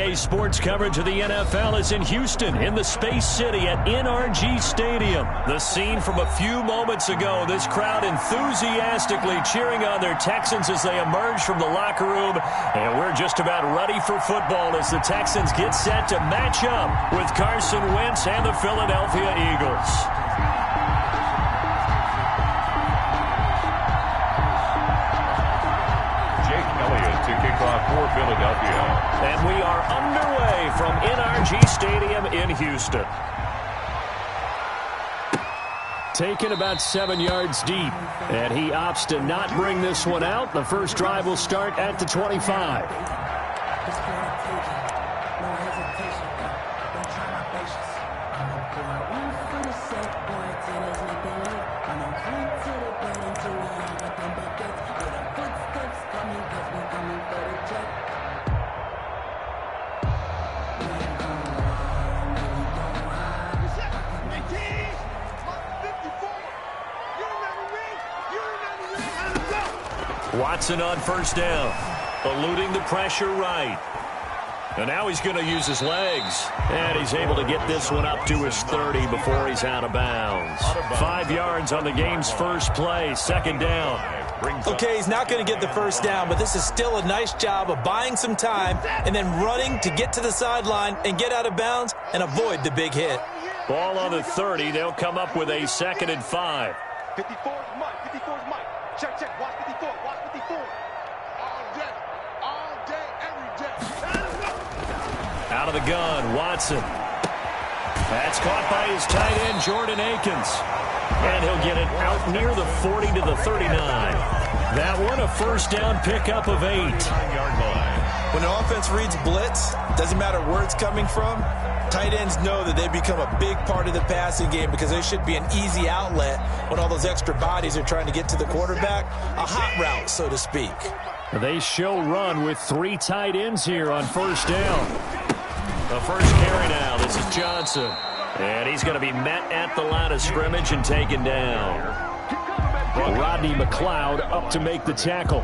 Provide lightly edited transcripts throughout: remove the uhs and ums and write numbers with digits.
NBA sports coverage of the NFL is in Houston, in the Space City at NRG Stadium. The scene from a few moments ago, this crowd enthusiastically cheering on their Texans as they emerge from the locker room. And we're just about ready for football as the Texans get set to match up with Carson Wentz and the Philadelphia Eagles. For Philadelphia. And we are underway from NRG Stadium in Houston. Taken about 7 yards deep, and he opts to not bring this one out. The first drive will start at the 25. Watson on first down, eluding the pressure right. And now he's going to use his legs. And he's able to get this one up to his 30 before he's out of bounds. 5 yards on the game's first play, second down. Okay, he's not going to get the first down, but this is still a nice job of buying some time and then running to get to the sideline and get out of bounds and avoid the big hit. Ball on the 30. They'll come up with a 2nd and 5. 54 is Mike. 54 is Mike. Check, check. Watch 54. Watch 54. All day, every day. Out of the gun, Watson. That's caught by his tight end, Jordan Akins. And he'll get it out near the 40 to the 39. That one a first down pickup of 8. When an offense reads blitz, doesn't matter where it's coming from, tight ends know that they become a big part of the passing game because they should be an easy outlet when all those extra bodies are trying to get to the quarterback. A hot route, so to speak. They show run with 3 tight ends here on first down. The first carry now. This is Johnson. And he's going to be met at the line of scrimmage and taken down. Rodney McLeod up to make the tackle.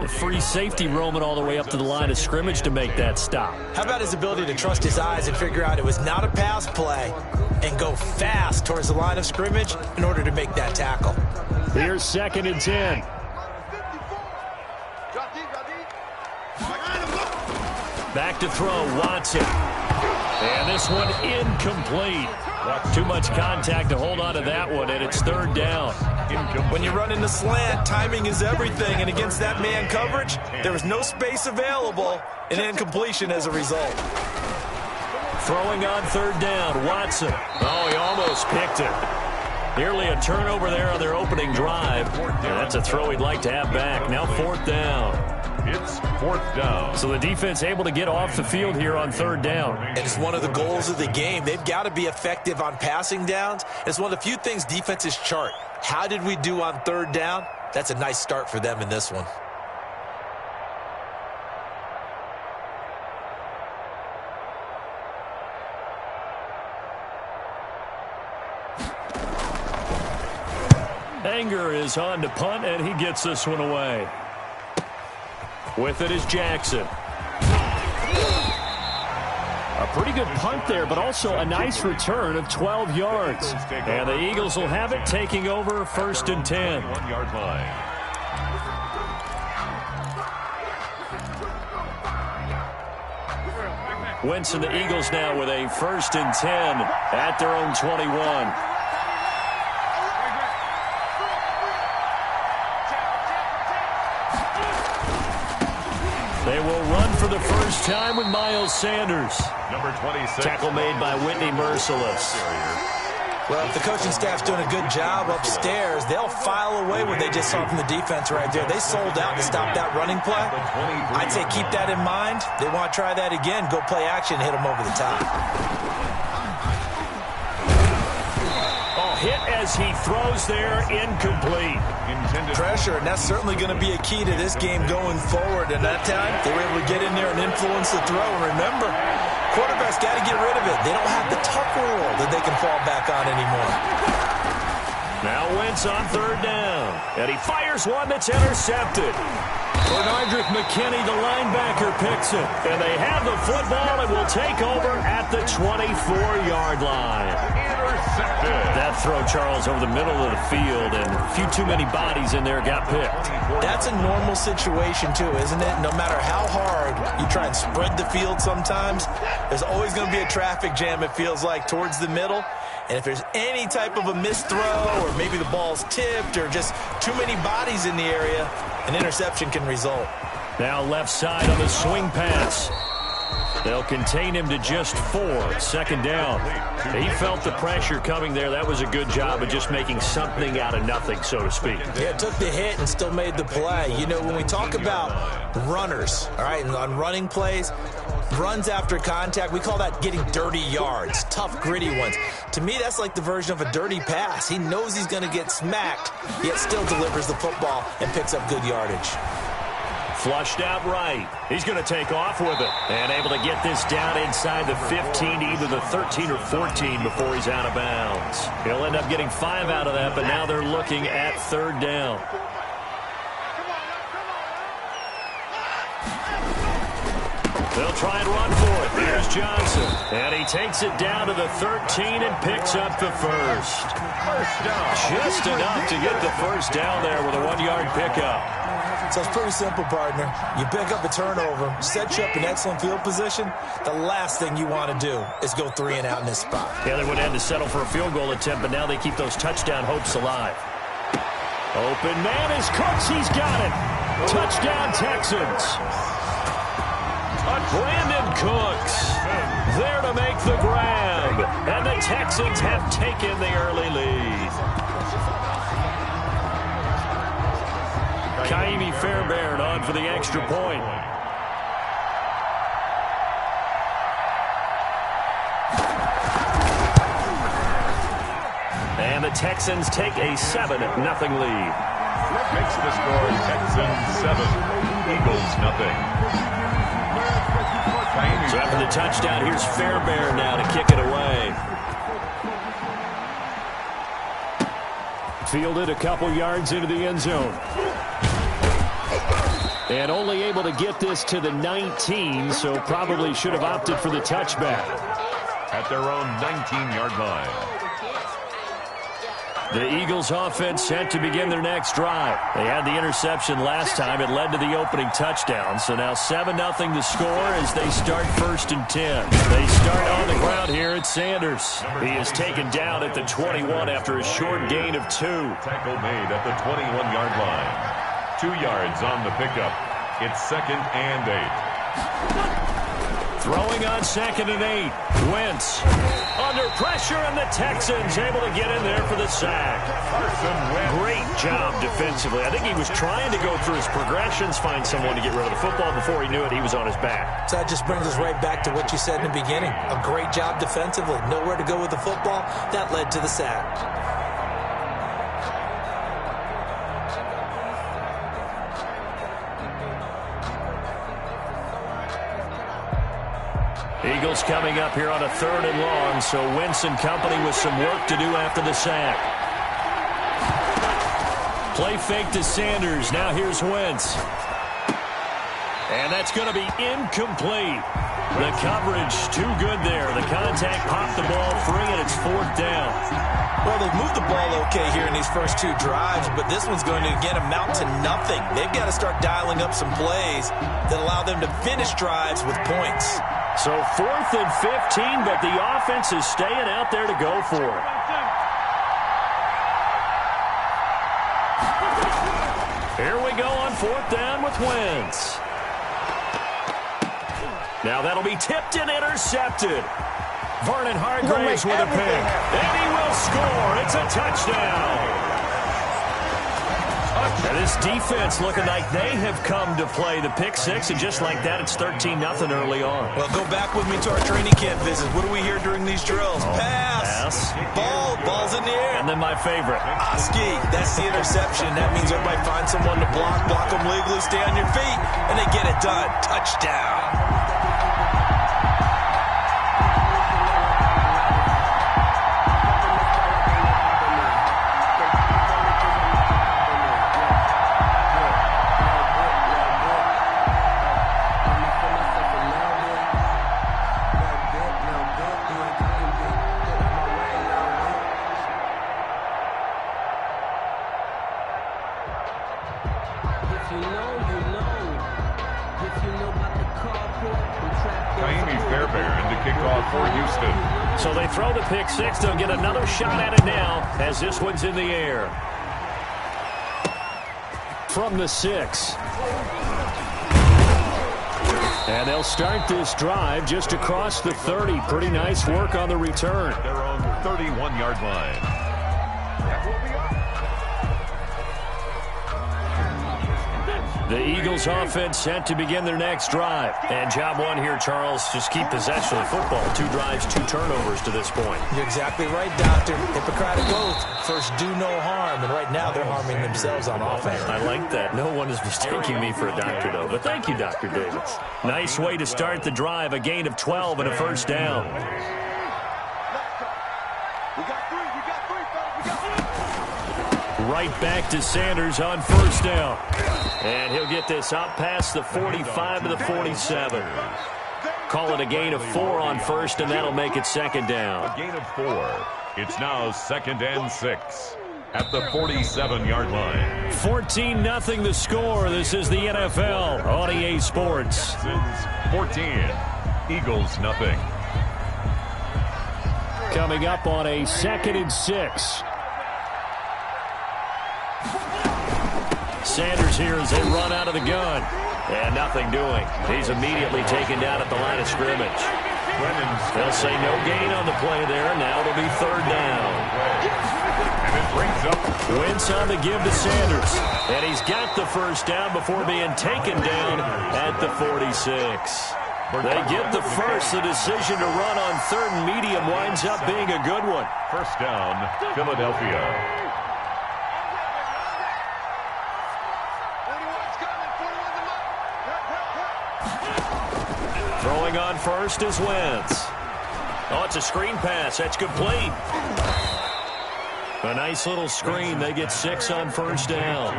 The free safety roaming all the way up to the line of scrimmage to make that stop. How about his ability to trust his eyes and figure out it was not a pass play and go fast towards the line of scrimmage in order to make that tackle. Here's 2nd and 10. Back to throw, Watson. And this one incomplete. Too much contact to hold on to that one, and it's 3rd down. When you run in the slant, timing is everything, and against that man coverage, there was no space available, and incompletion as a result. Throwing on 3rd down, Watson. Oh, he almost picked it. Nearly a turnover there on their opening drive. And that's a throw he'd like to have back. Now 4th down. It's 4th down. So the defense able to get off the field here on 3rd down. And it's one of the goals of the game. They've got to be effective on passing downs. It's one of the few things defenses chart. How did we do on 3rd down? That's a nice start for them in this one. Anger is on to punt, and he gets this one away. With it is Jackson. A pretty good punt there, but also a nice return of 12 yards. And the Eagles will have it, taking over 1st and 10. 1-yard line. Wentz and the Eagles now with a 1st and 10 at their own 21. They will run for the first time with Miles Sanders. Number 26. Tackle made by Whitney Merciless. Well, if the coaching staff's doing a good job upstairs, they'll file away what they just saw from the defense right there. They sold out to stop that running play. I'd say keep that in mind. They want to try that again. Go play action, hit them over the top. Oh, hit as he throws there incomplete. Pressure, and that's certainly going to be a key to this game going forward. And that time, they were able to get in there and influence the throw. And remember, quarterbacks got to get rid of it. They don't have the tuck rule that they can fall back on anymore. Now Wentz on third down, and he fires one that's intercepted. Bernardrick McKinney, the linebacker, picks it. And they have the football and will take over at the 24-yard line. That throw, Charles, over the middle of the field, and a few too many bodies in there got picked. That's a normal situation, too, isn't it? No matter how hard you try and spread the field sometimes, there's always going to be a traffic jam, it feels like, towards the middle. And if there's any type of a missed throw, or maybe the ball's tipped, or just too many bodies in the area, an interception can result. Now left side on the swing pass. They'll contain him to just 4. Second down. He felt the pressure coming there. That was a good job of just making something out of nothing, so to speak. Yeah, took the hit and still made the play. You know, when we talk about runners, all right, and on running plays, runs after contact, we call that getting dirty yards, tough, gritty ones. To me, that's like the version of a dirty pass. He knows he's going to get smacked, yet still delivers the football and picks up good yardage. Flushed out right. He's going to take off with it. And able to get this down inside the 15 to either the 13 or 14 before he's out of bounds. He'll end up getting 5 out of that, but now they're looking at third down. They'll try and run for it. Here's Johnson. And he takes it down to the 13 and picks up the first. Just enough to get the first down there with a 1-yard pickup. So it's pretty simple, partner. You pick up a turnover, set you up in excellent field position. The last thing you want to do is go 3 and out in this spot. Yeah, they would have had to settle for a field goal attempt, but now they keep those touchdown hopes alive. Open man is Cooks. He's got it. Touchdown, Texans. Brandon Cooks there to make the grab. And the Texans have taken the early lead. Kaimi Fairbairn on for the extra point. And the Texans take a 7-0 lead. Makes the score Texans 7, Eagles nothing. So after the touchdown, here's Fairbairn now to kick it away. Fielded a couple yards into the end zone. And only able to get this to the 19, so probably should have opted for the touchback. At their own 19-yard line. The Eagles offense set to begin their next drive. They had the interception last time. It led to the opening touchdown. So now 7-0 to score as they start 1st and 10. They start on the ground here at Sanders. He is taken down at the 21 after a short gain of 2. Tackle made at the 21-yard line. 2 yards on the pickup. It's 2nd and 8. Throwing on 2nd and 8. Wentz under pressure, and the Texans able to get in there for the sack. Great job defensively. I think he was trying to go through his progressions, find someone to get rid of the football. Before he knew it, he was on his back. So that just brings us right back to what you said in the beginning. A great job defensively. Nowhere to go with the football. That led to the sack. Eagles coming up here on a 3rd and long, so Wentz and company with some work to do after the sack. Play fake to Sanders. Now here's Wentz. And that's going to be incomplete. The coverage too good there. The contact popped the ball free, and it's 4th down. Well, they've moved the ball okay here in these first 2 drives, but this one's going to, again, amount to nothing. They've got to start dialing up some plays that allow them to finish drives with points. So 4th and 15, but the offense is staying out there to go for it. Here we go on 4th down with Wentz. Now that'll be tipped and intercepted. Vernon Hargreaves with a pick. And he will score. It's a touchdown. And this defense looking like they have come to play the pick six, and just like that, it's 13-0 early on. Well, go back with me to our training camp visits. What do we hear during these drills? Pass. Ball's in the air. And then my favorite. Oski, that's the interception. That means everybody finds someone to block them legally, stay on your feet, and they get it done. Touchdown. So they throw the pick six. They'll get another shot at it now as this one's in the air. From the 6. And they'll start this drive just across the 30. Pretty nice work on the return. Their own 31-yard line. The Eagles offense set to begin their next drive. And job one here, Charles, just keep possession of the football. 2 drives, 2 turnovers to this point. You're exactly right, Doctor. Hippocratic oath. First, do no harm. And right now, they're harming themselves on offense. I like that. No one is mistaking me for a doctor, though. But thank you, Dr. Davis. Nice way to start the drive. A gain of 12 and a first down. Right back to Sanders on first down. And he'll get this up past the 45 to the 47. Call it a gain of 4 on first, and that'll make it second down. A gain of 4. It's now 2nd and 6 at the 47-yard line. 14-0 the score. This is the NFL on EA Sports. 14. Eagles nothing. Coming up on a 2nd and 6. Sanders here as they run out of the gun. And nothing doing. He's immediately taken down at the line of scrimmage. They'll say no gain on the play there. Now it'll be 3rd down. And it brings up Wentz on the give to Sanders. And he's got the first down before being taken down at the 46. They get the first. The decision to run on 3rd and medium winds up being a good one. First down, Philadelphia. Throwing on first is Wentz. Oh, it's a screen pass. That's complete. A nice little screen. They get 6 on first down.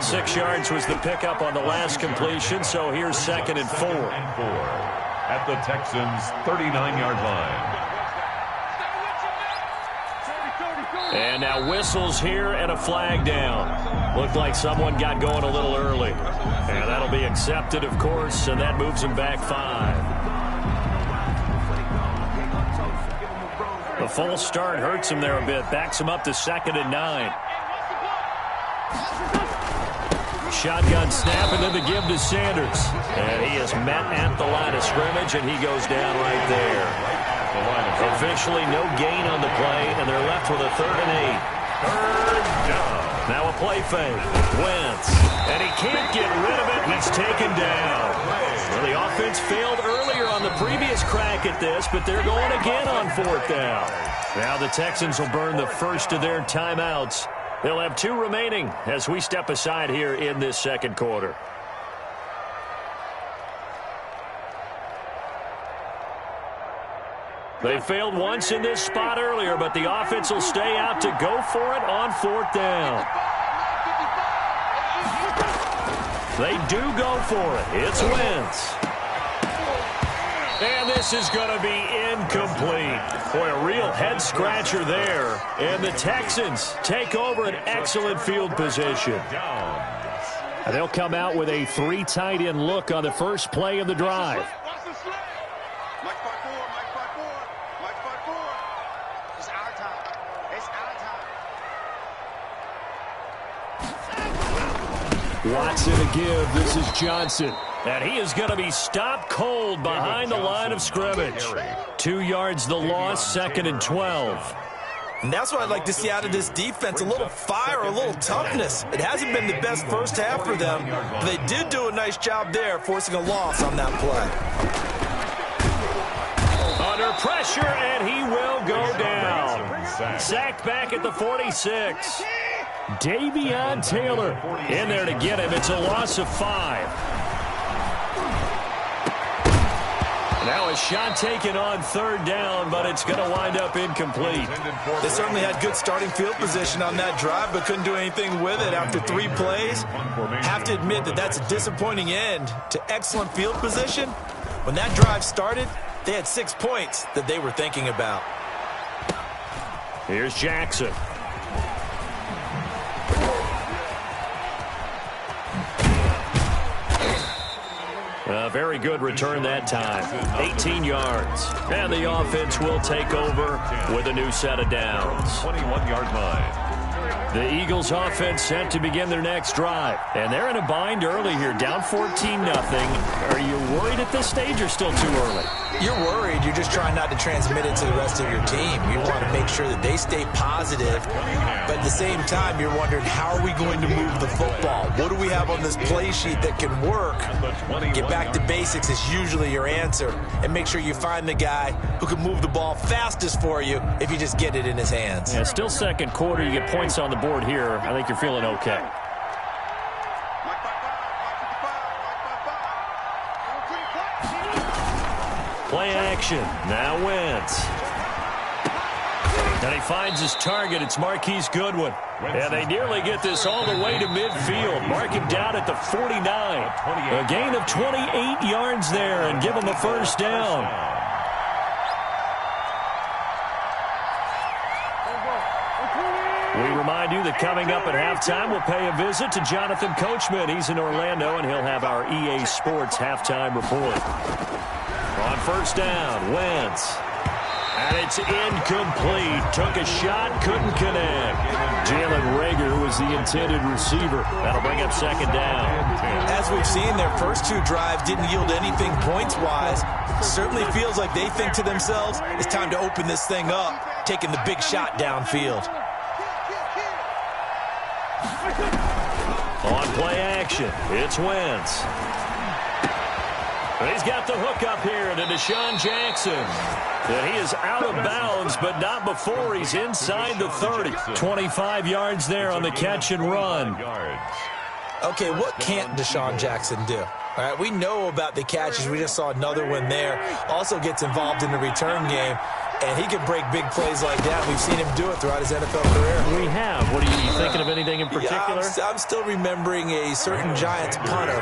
6 yards was the pickup on the last completion, so here's 2nd and 4. At the Texans' 39-yard line. And now whistles here and a flag down. Looked like someone got going a little early. And that'll be accepted, of course, and that moves him back 5. The false start hurts him there a bit. Backs him up to 2nd and 9. Shotgun snap and then the give to Sanders. And he is met at the line of scrimmage, and he goes down right there. Officially no gain on the play, and they're left with a 3rd and 8. 3rd down. Now a play fake. Wentz. And he can't get rid of it. He's taken down. Well, the offense failed earlier on the previous crack at this, but they're going again on 4th down. Now the Texans will burn the first of their timeouts. They'll have 2 remaining as we step aside here in this 2nd quarter. They failed once in this spot earlier, but the offense will stay out to go for it on 4th down. They do go for it. It's Wentz. And this is going to be incomplete. Boy, a real head-scratcher there. And the Texans take over an excellent field position. And they'll come out with a 3 tight end look on the first play of the drive. Watson to give. This is Johnson. And he is going to be stopped cold behind the line of scrimmage. 2 yards the loss, 2nd and 12. And that's what I'd like to see out of this defense, a little fire, a little toughness. It hasn't been the best first half for them, but they did do a nice job there, forcing a loss on that play. Under pressure, and he will go down. Sacked back at the 46. Davion Taylor in there to get him. It's a loss of 5. Now a shot taken on third down, but it's going to wind up incomplete. They certainly had good starting field position on that drive, but couldn't do anything with it after 3 plays. Have to admit that that's a disappointing end to excellent field position. When that drive started, they had 6 points that they were thinking about. Here's Jackson. Very good return that time. 18 yards. And the offense will take over with a new set of downs. 21-yard line. The Eagles offense set to begin their next drive. And they're in a bind early here, down 14-0. Are you worried at this stage or still too early? You're worried. You're just trying not to transmit it to the rest of your team. You want to make sure that they stay positive. But at the same time, you're wondering, how are we going to move the football? What do we have on this play sheet that can work? Get back to basics is usually your answer. And make sure you find the guy who can move the ball fastest for you if you just get it in his hands. Yeah, still second quarter. You get points on the board here. I think you're feeling okay. Play action. Now Wentz. And he finds his target. It's Marquise Goodwin. And they nearly get this all the way to midfield. Mark him down at the 49. A gain of 28 yards there and give him a first down. We remind you that coming up at halftime, we'll pay a visit to Jonathan Coachman. He's in Orlando, and he'll have our EA Sports halftime report. On first down, Wentz. And it's incomplete. Took a shot, couldn't connect. Jalen Reagor was the intended receiver. That'll bring up second down. As we've seen, their first 2 drives didn't yield anything points-wise. Certainly feels like they think to themselves, it's time to open this thing up, taking the big shot downfield. On play action, it's Wentz. And he's got the hook up here to Deshaun Jackson. And he is out of bounds, but not before he's inside the 30. 25 yards there on the catch and run. Okay, what can't Deshaun Jackson do? All right, we know about the catches. We just saw another one there. Also gets involved in the return game, and he can break big plays like that. We've seen him do it throughout his NFL career. We have. What are you thinking of anything in particular? Yeah, I'm still remembering a certain Giants punter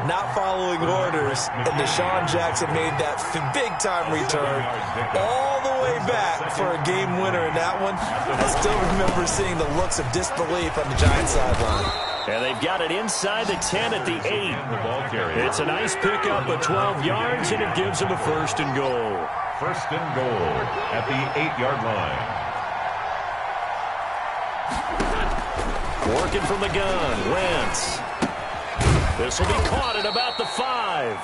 not following orders, and Deshaun Jackson made that big-time return all the way back for a game winner in that one. I still remember seeing the looks of disbelief on the Giants sideline. And they've got it inside the 10 at the 8. It's a nice pickup of 12 yards, and it gives them a first and goal. First and goal at the 8-yard line. Working from the gun, Wentz. This will be caught at about the 5.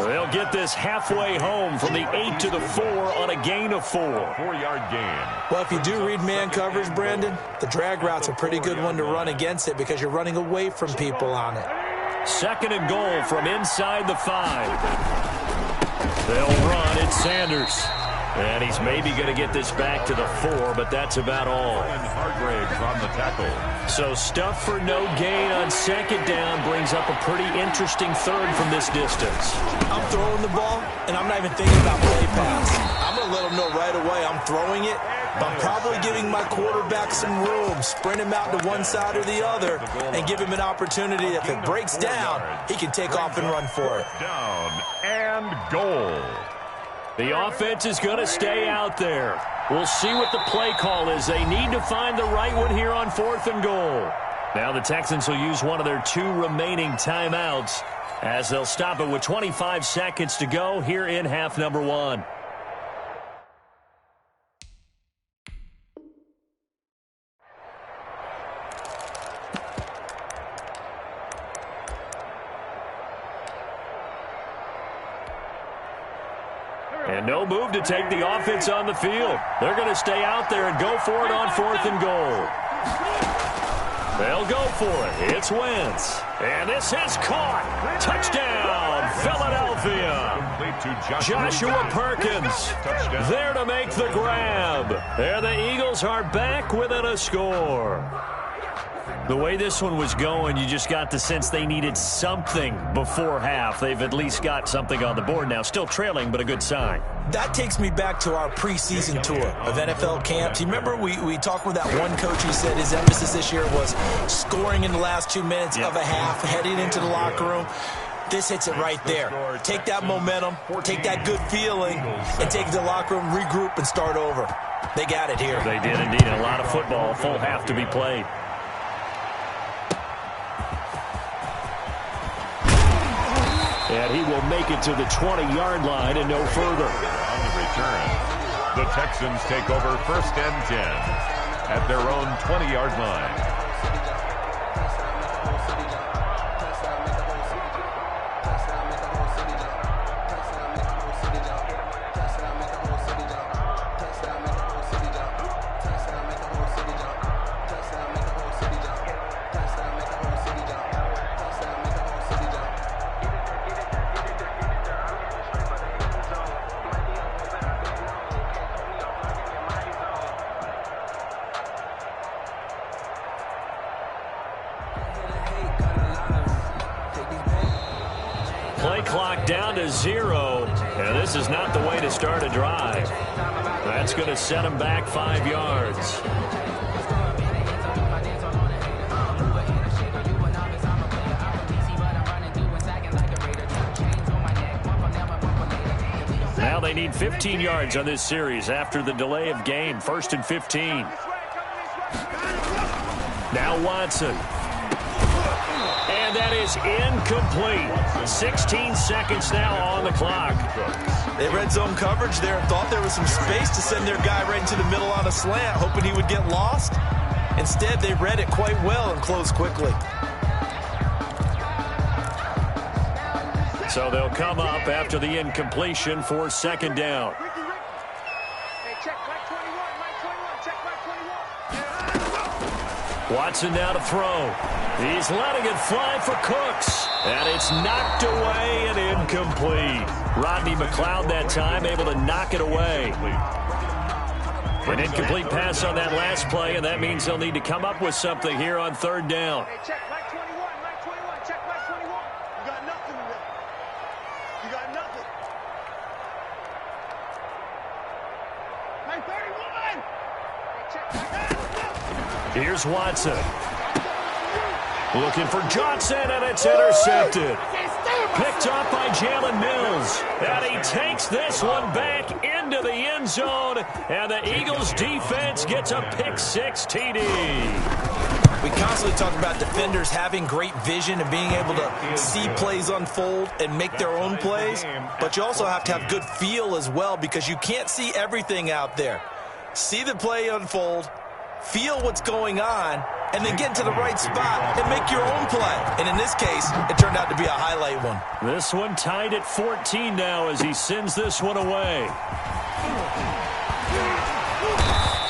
They'll get this halfway home from the 8 to the 4 on a gain of 4. 4-yard gain. Well, if you do read man coverage, Brandon, the drag route's a pretty good one to run against it because you're running away from people on it. Second and goal from inside the 5. They'll run. It's Sanders. And he's maybe going to get this back to the 4, but that's about all. And Hargraves on the tackle. So stuff for no gain on second down brings up a pretty interesting third from this distance. I'm throwing the ball, and I'm not even thinking about play pass. I'm going to let him know right away I'm throwing it, but I'm probably giving my quarterback some room, sprint him out to one side or the other, and give him an opportunity. If it breaks down, he can take off and run for it. Down and goal. The offense is going to stay out there. We'll see what the play call is. They need to find the right one here on 4th and goal. Now the Texans will use one of their 2 remaining timeouts as they'll stop it with 25 seconds to go here in half number 1. And no move to take the offense on the field. They're going to stay out there and go for it on 4th and goal. They'll go for it. It's Wentz. And this is caught. Touchdown, Philadelphia. Joshua Perkins there to make the grab. And the Eagles are back within a score. The way this one was going, you just got the sense they needed something before half. They've at least got something on the board now. Still trailing, but a good sign. That takes me back to our preseason tour of NFL camps. You remember we talked with that one coach who said his emphasis this year was scoring in the last 2 minutes of a half, heading into the locker room. This hits it right there. Take that momentum, take that good feeling, and take it to the locker room, regroup, and start over. They got it here. They did indeed. A lot of football, full half to be played. And he will make it to the 20-yard line and no further. On the return, the Texans take over 1st and 10 at their own 20-yard line. Play clock down to 0, and this is not the way to start a drive. That's going to set him back 5 yards. Now they need 15 yards on this series after the delay of game. 1st and 15. Now Watson. And that is incomplete. 16 seconds now on the clock. They red zone coverage there and thought there was some space to send their guy right into the middle on a slant, hoping he would get lost. Instead, they read it quite well and closed quickly. So they'll come up after the incompletion for 2nd down. Watson now to throw. He's letting it fly for Cooks. And it's knocked away and incomplete. Rodney McLeod that time able to knock it away. An incomplete pass on that last play, and that means they'll need to come up with something here on 3rd down. Hey, check Mike 21, Mike 21, check Mike 21. You got nothing today. You got nothing. Mike 31. Hey, check Mike. Here's Watson. Looking for Johnson, and it's intercepted. Picked off by Jalen Mills. And he takes this one back into the end zone. And the Eagles defense gets a pick-6 TD. We constantly talk about defenders having great vision and being able to see plays unfold and make their own plays. But you also have to have good feel as well, because you can't see everything out there. See the play unfold, feel what's going on, and then get to the right spot and make your own play. And in this case, it turned out to be a highlight one. This one tied at 14 now as he sends this one away.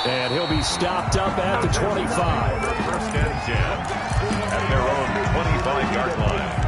And he'll be stopped up at the 25. 1st and 10 at their own 25-yard line.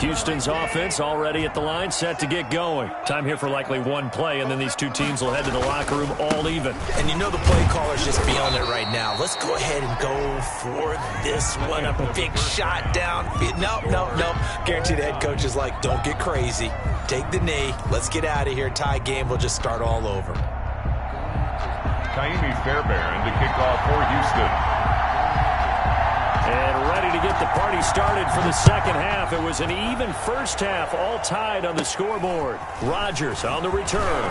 Houston's offense already at the line, set to get going. Time here for likely one play, and then these two teams will head to the locker room all even. And you know the play caller's just beyond it right now. Let's go ahead and go for this one. A big shot down. Nope. Guarantee the head coach is like, don't get crazy. Take the knee. Let's get out of here. Tie game. We'll just start all over. Kaimi Fairbairn to kick off for Houston. And ready to get the party started for the second half. It was an even first half, all tied on the scoreboard. Rodgers on the return.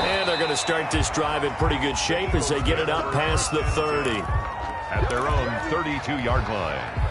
And they're going to start this drive in pretty good shape as they get it up past the 30. At their own 32-yard line.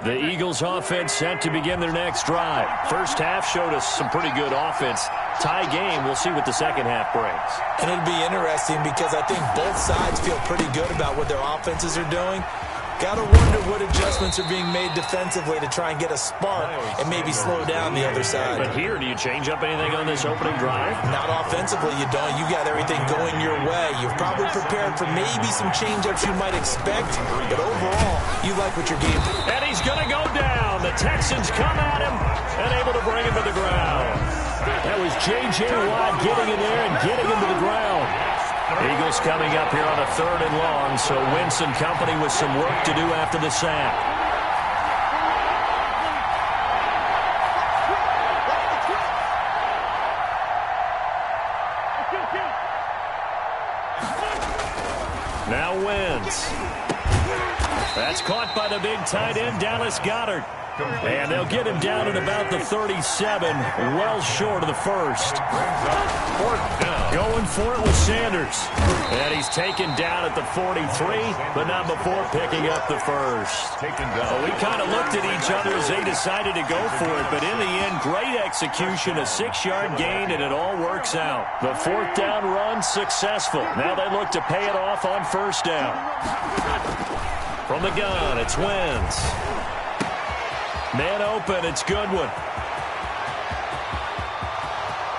The Eagles offense set to begin their next drive. First half showed us some pretty good offense. Tie game, we'll see what the second half brings. And it'll be interesting because I think both sides feel pretty good about what their offenses are doing. Got to wonder what adjustments are being made defensively to try and get a spark and maybe slow down the other side. But here, do you change up anything on this opening drive? Not offensively, you don't. You got everything going your way. You've probably prepared for maybe some change-ups you might expect, but overall, you like what your game is. And he's going to go down. The Texans come at him and able to bring him to the ground. That was J.J. Watt getting in there and getting him to the ground. Eagles coming up here on a 3rd and long, so Wentz and company with some work to do after the sack. Now Wentz. That's caught by the big tight end, Dallas Goedert. And they'll get him down at about the 37, well short of the first. Going for it with Sanders. And he's taken down at the 43, but not before picking up the first. Well, we kind of looked at each other as they decided to go for it, but in the end, great execution, a 6-yard gain, and it all works out. The 4th down run successful. Now they look to pay it off on 1st down. From the gun, it's Wentz. Man open, it's Goodwin.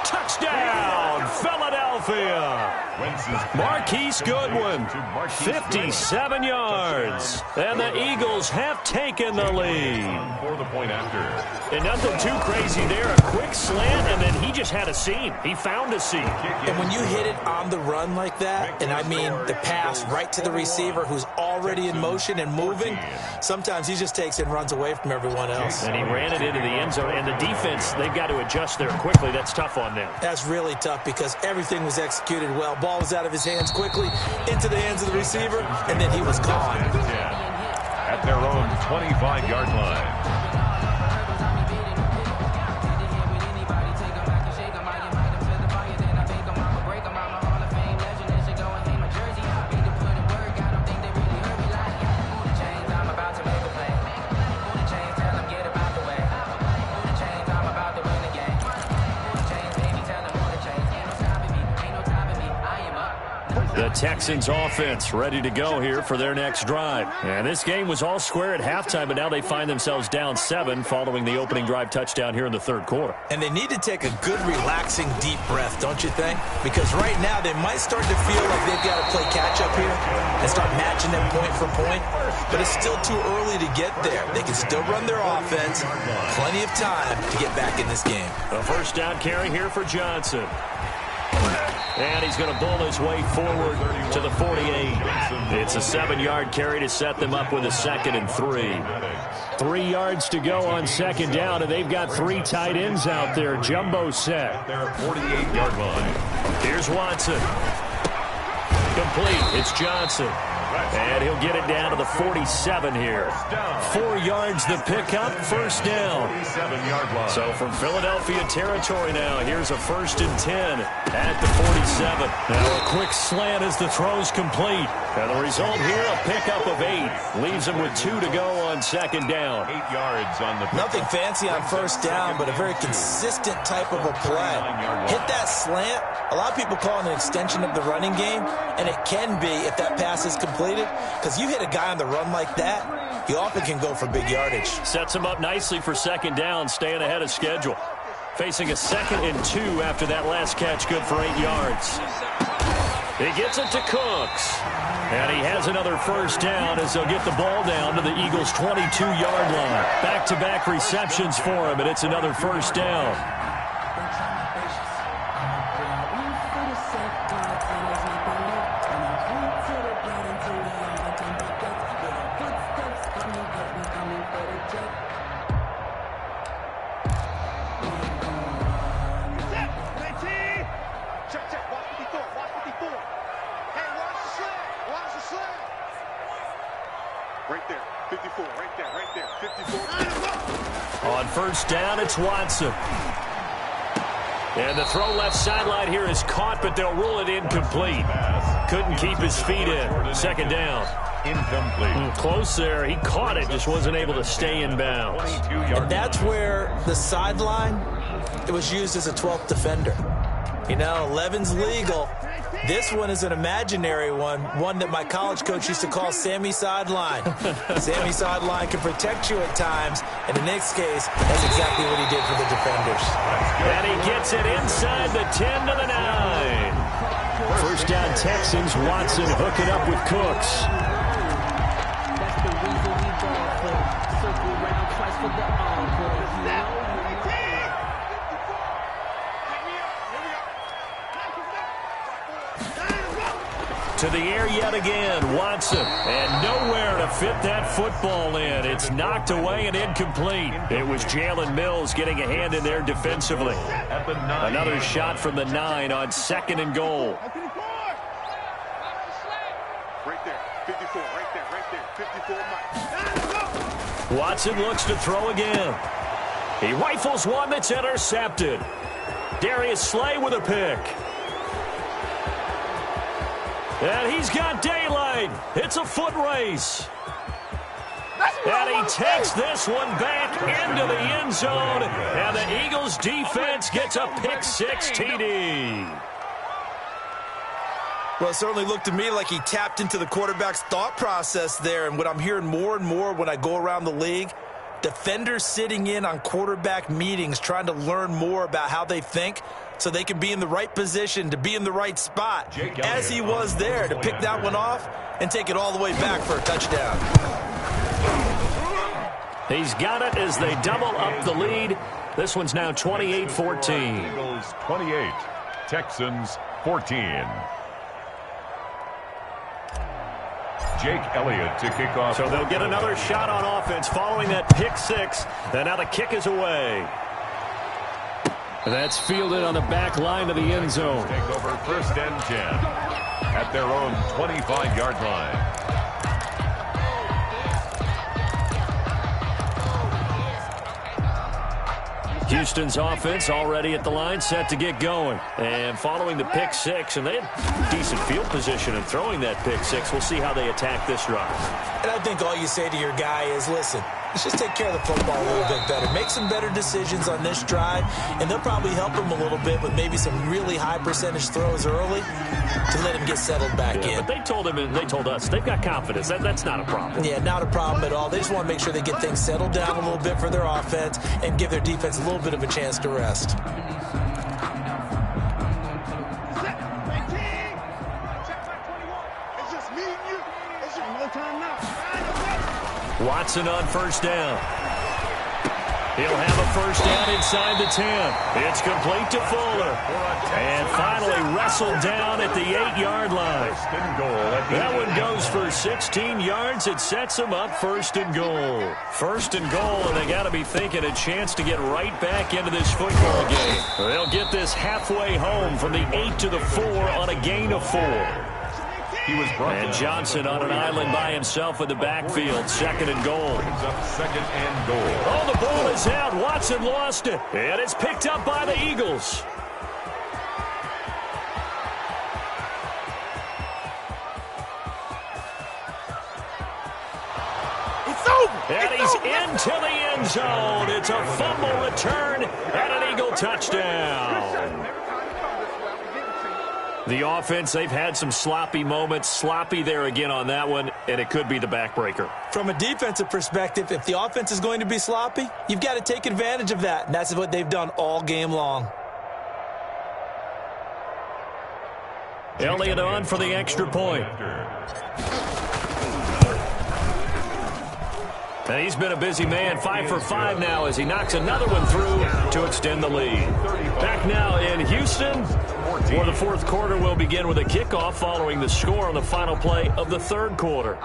Touchdown, Philadelphia. Marquise Goodwin, 57 yards. And the Eagles have taken the lead. For the point after. And nothing too crazy there. A quick slant, and then he just had a seam. He found a seam. And when you hit it on the run like that, and I mean the pass right to the receiver who's already in motion and moving, sometimes he just takes it and runs away from everyone else. And he ran it into the end zone. And the defense, they've got to adjust there quickly. That's tough on them. That's really tough because everything was executed well. Ball was out of his hands quickly, into the hands of the receiver, and then he was gone. At their own 25-yard line. The Texans offense ready to go here for their next drive. And this game was all square at halftime, but now they find themselves down 7 following the opening drive touchdown here in the 3rd quarter. And they need to take a good, relaxing, deep breath, don't you think? Because right now they might start to feel like they've got to play catch-up here and start matching them point for point. But it's still too early to get there. They can still run their offense. Plenty of time to get back in this game. A 1st down carry here for Johnson. And he's going to bull his way forward to the 48. It's a 7-yard carry to set them up with a 2nd and 3. 3 yards to go on 2nd down, and they've got 3 tight ends out there. Jumbo set. They're 48-yard line. Here's Watson. Complete. It's Johnson. And he'll get it down to the 47 here. 4 yards the pickup, 1st down. So from Philadelphia territory now, here's a 1st and 10 at the 47. Now a quick slant as the throw's complete. And the result here, a pickup of 8. Leaves them with 2 to go on 2nd down. 8 yards on the pickup. Nothing fancy on 1st down, but a very consistent type of a play. Hit that slant. A lot of people call it an extension of the running game, and it can be if that pass is completed, because you hit a guy on the run like that, he often can go for big yardage. Sets him up nicely for 2nd down, staying ahead of schedule. Facing a 2nd and 2 after that last catch, good for 8 yards. He gets it to Cooks. And he has another 1st down as they'll get the ball down to the Eagles' 22-yard line. Back-to-back receptions for him, and it's another 1st down. Right there, 54, right there, 54. On 1st down, it's Watson. And the throw left sideline here is caught, but they'll rule it incomplete. Couldn't keep his feet in. 2nd down. Incomplete. Close there. He caught it, just wasn't able to stay in bounds. And that's where the sideline, it was used as a 12th defender. You know, 11's legal. This one is an imaginary one that my college coach used to call Sammy Sideline. Sammy Sideline can protect you at times, and in this case, that's exactly what he did for the defenders. And he gets it inside the 10 to the 9. First down Texans. Watson hook it up with Cooks. That's the reason we ball for. Circle around twice for the encore. To the air yet again, Watson. And nowhere to fit that football in. It's knocked away and incomplete. It was Jalen Mills getting a hand in there defensively. Another shot from the 9 on 2nd and goal. Right there, 54, right there, 54. Watson looks to throw again. He rifles one that's intercepted. Darius Slay with a pick. And he's got daylight. It's a foot race. And he takes this one back into the end zone. And the Eagles defense gets a pick 6 TD. Well, it certainly looked to me like he tapped into the quarterback's thought process there. And what I'm hearing more and more when I go around the league, defenders sitting in on quarterback meetings trying to learn more about how they think so they can be in the right position to be in the right spot, as he was there, to pick that one off and take it all the way back for a touchdown. He's got it as they double up the lead. This one's now 28-14. Eagles 28, Texans 14. Jake Elliott to kick off. So they'll get another shot on offense following that pick 6. And now the kick is away. That's fielded on the back line of the end zone. Take over 1st and 10 at their own 25-yard line. Houston's offense already at the line, set to get going. And following the pick 6, and they had decent field position in throwing that pick 6. We'll see how they attack this drive. And I think all you say to your guy is, listen, let's just take care of the football a little bit better. Make some better decisions on this drive, and they'll probably help him a little bit with maybe some really high percentage throws early to let him get settled back in. But they told him, and they told us, they've got confidence. That's not a problem. Yeah, not a problem at all. They just want to make sure they get things settled down a little bit for their offense and give their defense a little bit of a chance to rest. Watson on 1st down. He'll have a 1st down inside the 10. It's complete to Fuller. And finally wrestled down at the 8-yard line. That one goes for 16 yards. It sets them up 1st and goal. 1st and goal, and they got to be thinking a chance to get right back into this football game. They'll get this halfway home from the 8 to the 4 on a gain of 4. And Johnson on an island by himself in the backfield. 2nd and goal. Brings up 2nd and goal. Oh, the ball is out. Watson lost it. And it's picked up by the Eagles. It's over. And he's into the end zone. It's a fumble return and an Eagle touchdown. The offense, they've had some sloppy moments. Sloppy there again on that one, and it could be the backbreaker. From a defensive perspective, if the offense is going to be sloppy, you've got to take advantage of that, and that's what they've done all game long. Elliott on for the extra point. And he's been a busy man, 5 for 5 now as he knocks another one through to extend the lead. Back now in Houston, where the 4th quarter will begin with a kickoff following the score on the final play of the 3rd quarter.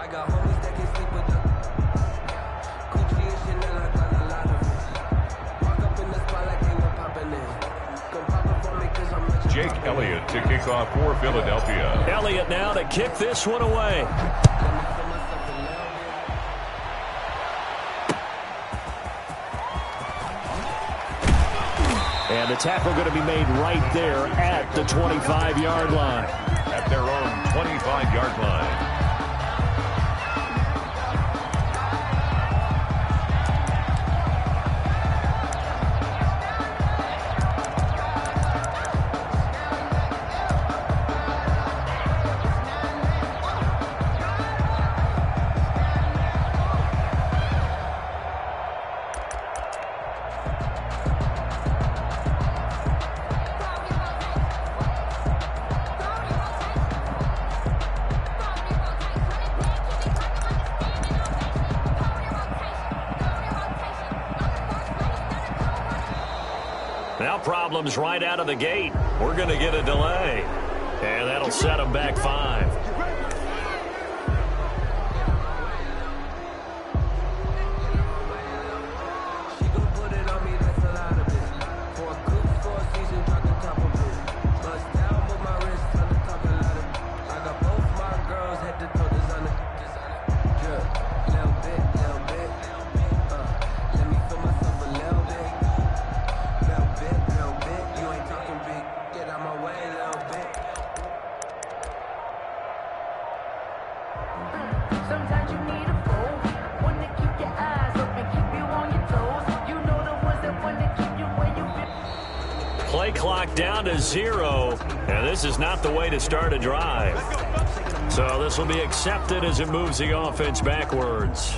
Jake Elliott to kick off for Philadelphia. Elliott now to kick this one away. And the tackle going to be made right there at the 25-yard line. At their own 25-yard line. Now problems right out of the gate. We're going to get a delay. And that'll set them back 5. Play clock down to 0, and this is not the way to start a drive. So this will be accepted as it moves the offense backwards.